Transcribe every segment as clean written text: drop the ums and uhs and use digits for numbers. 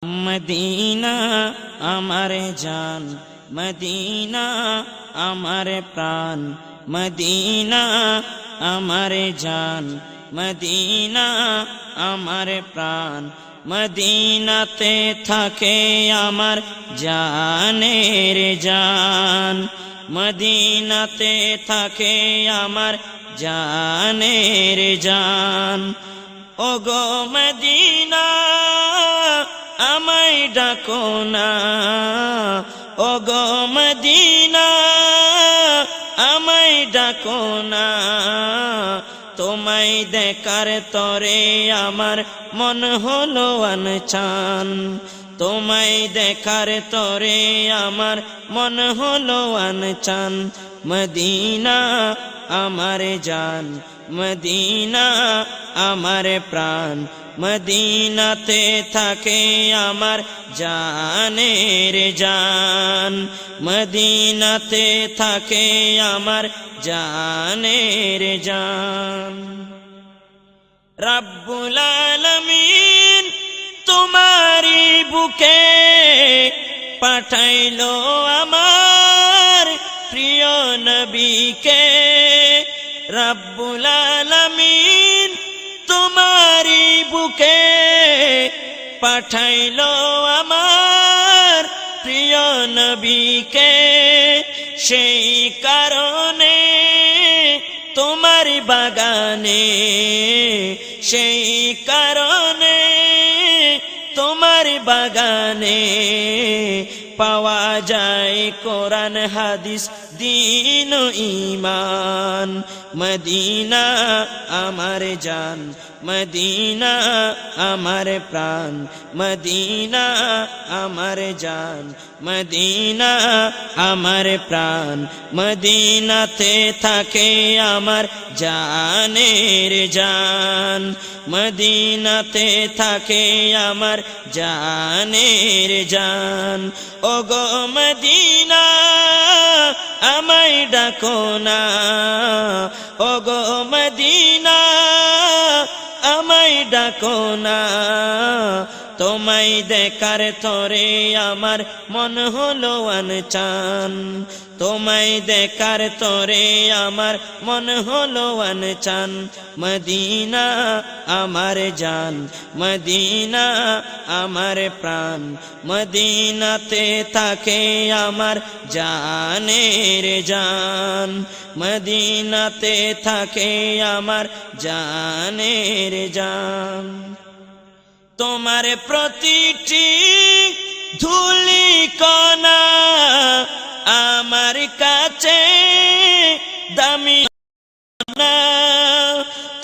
Medina हमारे जान, Medina हमारे प्राण, मदीना हमारे जान, मदीना हमारे प्राण। मदीनाते থাকে আমার জানের জান, মদিনাতে থাকে আমার জানের জান। ওগো মদিনা আমায় ডাকো না, ওগো মদিনা আমায় ডাকো না। তোমায় দেখার তরে আমার মন হলো আনচান, তোমায় দেখার তরে আমার মন হলো আনচান। মদিনা আমার জান, মদিনা আমার প্রাণ, মদিনাতে থাকে আমার জানের জান, মদিনাতে থাকে আমার জানের জান। রব্বুল আলামিন তোমারি বুকে পাঠাইলো আমার প্রিয় নবীকে। রব্বুল আলামিন তোমারি বুকে পাঠাইলো আমার প্রিয় নবীকে। সেই কারণে তোমার বাগানে, সেই কারণে তোমার বাগানে পাওয়া যায় কোরআন হাদিস দীন ও ঈমান। মদিনা আমার জান, মদিনা আমার প্রাণ, মদিনা আমার জান, মদিনা আমার প্রাণ। মদিনাতে থাকে আমার জানের জান, মদিনাতে থাকে আমার জানের জান। ওগো মদিনা আমায় ডাকো না, ওগো মদিনা আমায় ডাকো না। তোমায় দেখার তরে আমার মন হলো আনচান, তোমায় দেখার তরে আমার মন হলো আনচান। মদিনা আমার জান, মদিনা আমার প্রাণ, মদিনাতে থাকে আমার জানের জান, মদিনাতে থাকে আমার জানের জান। তোমার প্রতিটি ধূলি কণা আমার কাছে দামি না,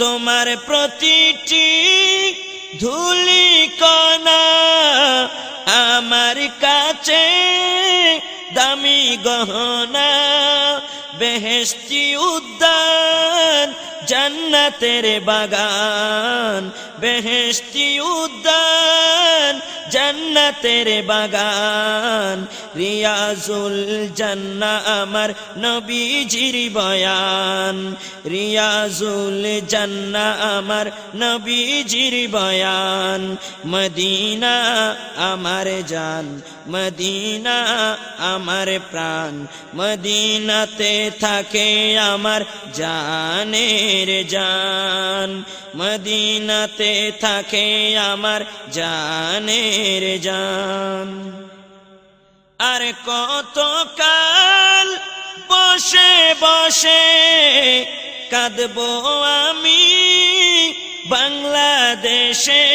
তোমার প্রতিটি ধূলি কণা আমার কাছে দামি গহনা। বেহেশতি উদ্যান জান্নাতের বাগান, বেহেশতি উদ্যান জান্নাতের বাগান। রিয়াজুল জান্নাহ আমার নবীজির বয়ান, রিয়াজুল জান্নাহ আমার নবীজির বয়ান। মদিনা আমার জান, মদিনা আমার প্রাণ, মদিনাতে থাকে আমার জানের জান, মদিনাতে থাকে আমার জানের জান। আর কত কাল বসে বসে কাঁদবো আমি বাংলাদেশে,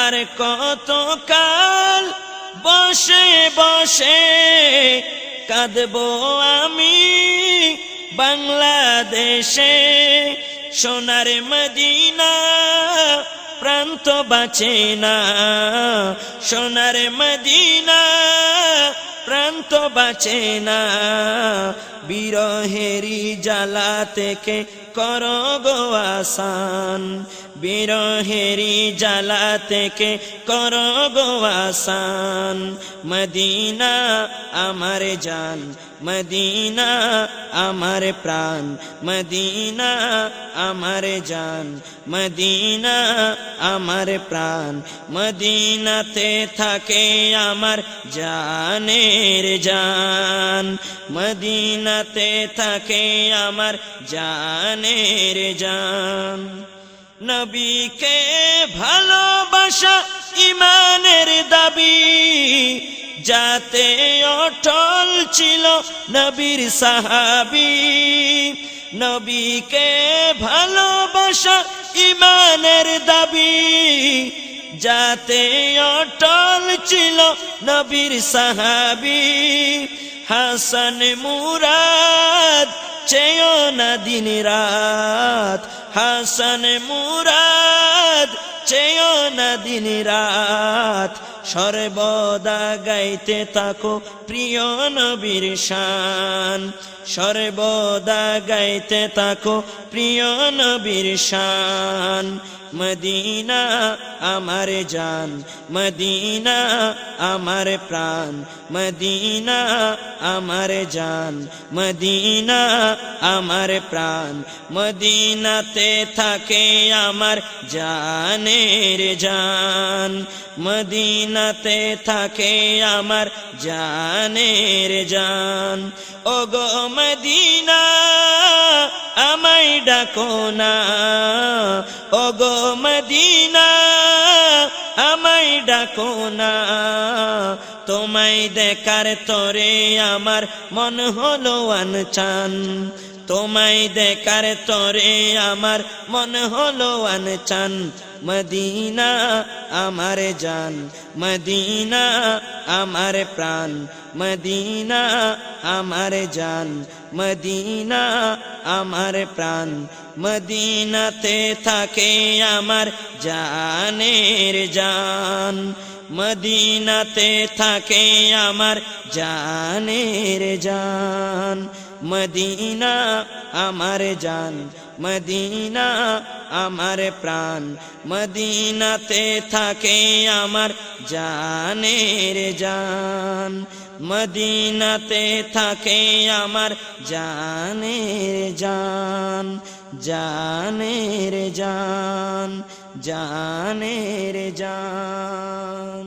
আর কত কাল বসে বসে কাঁদবো আমি বাংলাদেশে। সোনার মদিনা প্রান্ত বাঁচে না, সোনার মদিনা প্রান্ত বাঁচে না। বিরহেরি জ্বালা থেকে করো গো আসান, বিরহেরি জ্বালা থেকে করো গো আসান মদিনা আমার জান মদিনা আমার প্রাণ মদিনা আমার জান মদিনা আমার প্রাণ মদিনাতে থাকে আমার জানের জান মদিনাতে থাকে আমার জানের জান নবীকে ভালোবাসা ঈমানের দাবি যাতে অটল ছিল নবীর সাহাবী নবীকে ভালোবাসা ঈমানের দাবি যাতে অটল ছিল নবীর সাহাবী হাসান মুরাদ চেয়েও না দিন রাত হাসান মুরাদ চেয়েও না দিন রাত সর্বদা গাইতে থাকো প্রিয় নবীর শান সর্বদা গাইতে থাকো প্রিয় নবীর শান মদিনা আমার জান মদিনা আমার প্রাণ মদিনা আমার জান মদিনা আমার প্রাণ মদিনাতে থাকে আমার জানের জান মদিনাতে থাকে আমার জানের জান ওগো মদিনা আমায় ডাকো না ওগো মদিনা আমায় ডাকো না তোমায় দেখার তরে আমার মন হলো আনচান তোমায় দেখার তরে আমার মন হলো আনচান মদিনা আমার জান মদিনা আমার প্রাণ মদিনা আমার জান মদিনা আমার প্রাণ মদিনাতে থাকে আমার জানের জান মদিনাতে থাকে আমার জানের জান মদিনা আমার জান মদিনা আমার প্রাণ মদিনাতে থাকে আমার জানের জান মদিনাতে থাকে আমার জানের জান জানের জান জানের জান